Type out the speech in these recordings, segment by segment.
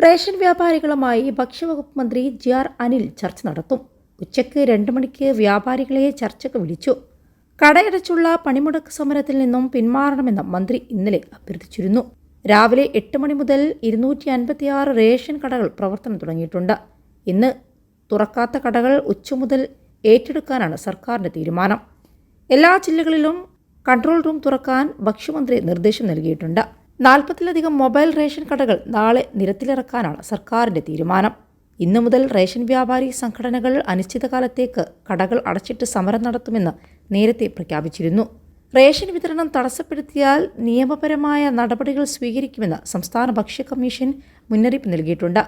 Ration വ്യാപാരികളുമായി ഭക്ഷ്യവകുപ്പ് മന്ത്രി ജി.ആർ. അനിൽ ചർച്ച നടത്തും. ഉച്ചയ്ക്ക് 2 മണിക്ക് വ്യാപാരികളെ ചർച്ചയ്ക്ക് വിളിച്ചു. കടയടച്ചുള്ള പണിമുടക്ക് സമരത്തിൽ നിന്നും പിന്മാറണമെന്ന് മന്ത്രി ഇന്നലെ അഭ്യർത്ഥിച്ചിരുന്നു. രാവിലെ 8 മണി മുതൽ 256 റേഷൻ കടകൾ പ്രവർത്തനം തുടങ്ങിയിട്ടുണ്ട്. ഇന്ന് തുറക്കാത്ത കടകൾ ഉച്ചമുതൽ ഏറ്റെടുക്കാനാണ് സർക്കാരിന്റെ തീരുമാനം. എല്ലാ ജില്ലകളിലും കൺട്രോൾ റൂം തുറക്കാൻ ഭക്ഷ്യമന്ത്രി നിർദ്ദേശം നൽകിയിട്ടുണ്ട്. 40-ലധികം മൊബൈൽ റേഷൻ കടകൾ നാളെ നിരത്തിലിറക്കാനാണ് സർക്കാരിന്റെ തീരുമാനം. ഇന്നു മുതൽ റേഷൻ വ്യാപാരി സംഘടനകൾ അനിശ്ചിതകാലത്തേക്ക് കടകൾ അടച്ചിട്ട് സമരം നടത്തുമെന്ന് നേരത്തെ പ്രഖ്യാപിച്ചിരുന്നു. റേഷൻ വിതരണം തടസ്സപ്പെടുത്തിയാൽ നിയമപരമായ നടപടികൾ സ്വീകരിക്കുമെന്ന് സംസ്ഥാന ഭക്ഷ്യ കമ്മീഷൻ മുന്നറിയിപ്പ് നൽകിയിട്ടുണ്ട്.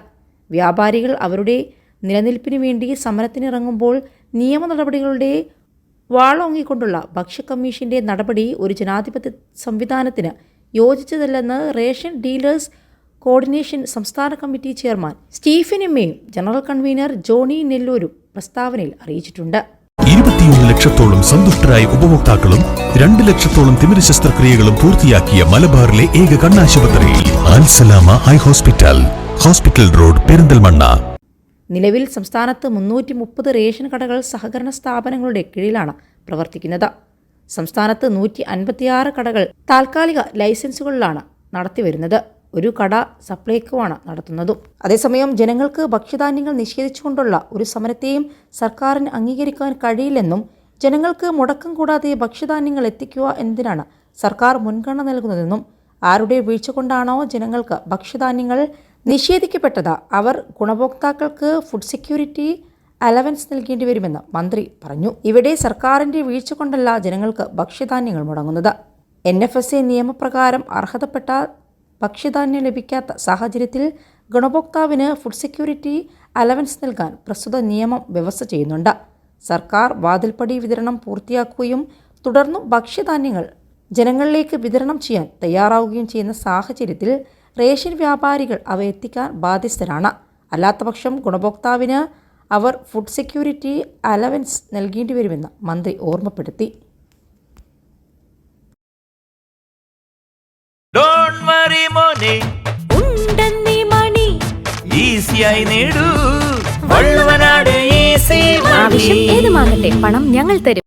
വ്യാപാരികൾ അവരുടെ നിലനിൽപ്പിന് വേണ്ടി സമരത്തിനിറങ്ങുമ്പോൾ നിയമ നടപടികളുടെ വാളോങ്ങിക്കൊണ്ടുള്ള ഭക്ഷ്യ കമ്മീഷന്റെ നടപടി ഒരു ജനാധിപത്യ സംവിധാനത്തിന് യോജിച്ചതല്ലെന്ന് റേഷൻ ഡീലേഴ്സ് കോർഡിനേഷൻ സംസ്ഥാന കമ്മിറ്റി ചെയർമാൻ സ്റ്റീഫൻ എമ്മയും ജനറൽ കൺവീനർ ജോണി നെല്ലൂരും പ്രസ്താവനയിൽ അറിയിച്ചിട്ടുണ്ട്. 21 ലക്ഷത്തോളം സന്തുഷ്ടരായ ഉപഭോക്താക്കളും 2 ലക്ഷത്തോളം തിമിര ശസ്ത്രക്രിയകളും പൂർത്തിയാക്കിയ മലബാറിലെ ഏക കണ്ണാശുപത്രി Al Salama high hospital, hospital road, Perinthalmanna. നിലവിൽ സംസ്ഥാനത്ത് 330 റേഷൻ കടകൾ സഹകരണ സ്ഥാപനങ്ങളുടെ കീഴിലാണ് പ്രവർത്തിക്കുന്നത്. സംസ്ഥാനത്ത് 156 കടകൾ താൽക്കാലിക ലൈസൻസുകളിലാണ് നടത്തിവരുന്നത്. ഒരു കട സപ്ലൈകോ ആണ് നടത്തുന്നതും. അതേസമയം ജനങ്ങൾക്ക് ഭക്ഷ്യധാന്യങ്ങൾ നിഷേധിച്ചുകൊണ്ടുള്ള ഒരു സമരത്തെയും സർക്കാരിന് അംഗീകരിക്കാൻ കഴിയില്ലെന്നും ജനങ്ങൾക്ക് മുടക്കം കൂടാതെ ഭക്ഷ്യധാന്യങ്ങൾ എത്തിക്കുക എന്നതിനാണ് സർക്കാർ മുൻഗണന നൽകുന്നതെന്നും ആരുടെ വീഴ്ച കൊണ്ടാണോ ജനങ്ങൾക്ക് ഭക്ഷ്യധാന്യങ്ങൾ നിഷേധിക്കപ്പെട്ടത് അവർ ഗുണഭോക്താക്കൾക്ക് ഫുഡ് സെക്യൂരിറ്റി അലവൻസ് നൽകേണ്ടി വരുമെന്ന് മന്ത്രി പറഞ്ഞു. ഇവിടെ സർക്കാരിന്റെ വീഴ്ച കൊണ്ടല്ല ജനങ്ങൾക്ക് ഭക്ഷ്യധാന്യങ്ങൾ മുടങ്ങുന്നത്. NFSA നിയമപ്രകാരം അർഹതപ്പെട്ട ഭക്ഷ്യധാന്യം ലഭിക്കാത്ത സാഹചര്യത്തിൽ ഗുണഭോക്താവിന് ഫുഡ് സെക്യൂരിറ്റി അലവൻസ് നൽകാൻ പ്രസ്തുത നിയമം വ്യവസ്ഥ ചെയ്യുന്നുണ്ട്. സർക്കാർ വാതിൽപ്പടി വിതരണം പൂർത്തിയാക്കുകയും തുടർന്നും ഭക്ഷ്യധാന്യങ്ങൾ ജനങ്ങളിലേക്ക് വിതരണം ചെയ്യാൻ തയ്യാറാവുകയും ചെയ്യുന്ന സാഹചര്യത്തിൽ റേഷൻ വ്യാപാരികൾ അവ എത്തിക്കാൻ ബാധ്യസ്ഥരാണ്. അല്ലാത്തപക്ഷം ഗുണഭോക്താവിന് അവർ ഫുഡ് സെക്യൂരിറ്റി അലവൻസ് നൽകേണ്ടി വരുമെന്ന് മന്ത്രി ഓർമ്മപ്പെടുത്തി. ആവശ്യം ഏതുമാകട്ടെ, പണം ഞങ്ങൾ തരും.